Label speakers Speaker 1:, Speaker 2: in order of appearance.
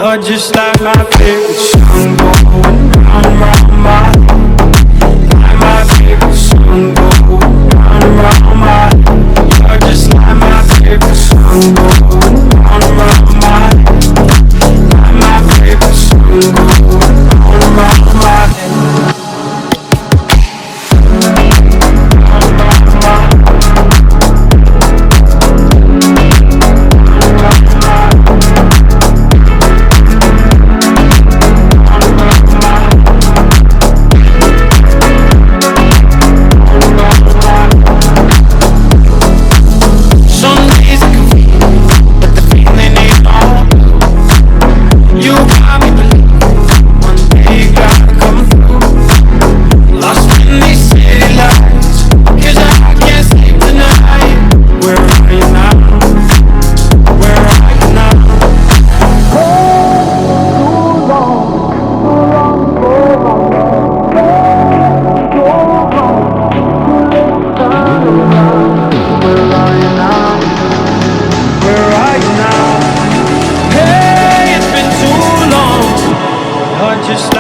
Speaker 1: You're just like my favorite song going round, round my head. Like my favorite song going round, round my head. You're just like my favorite song going round, round my head. Like my favorite song going round, round my head. Just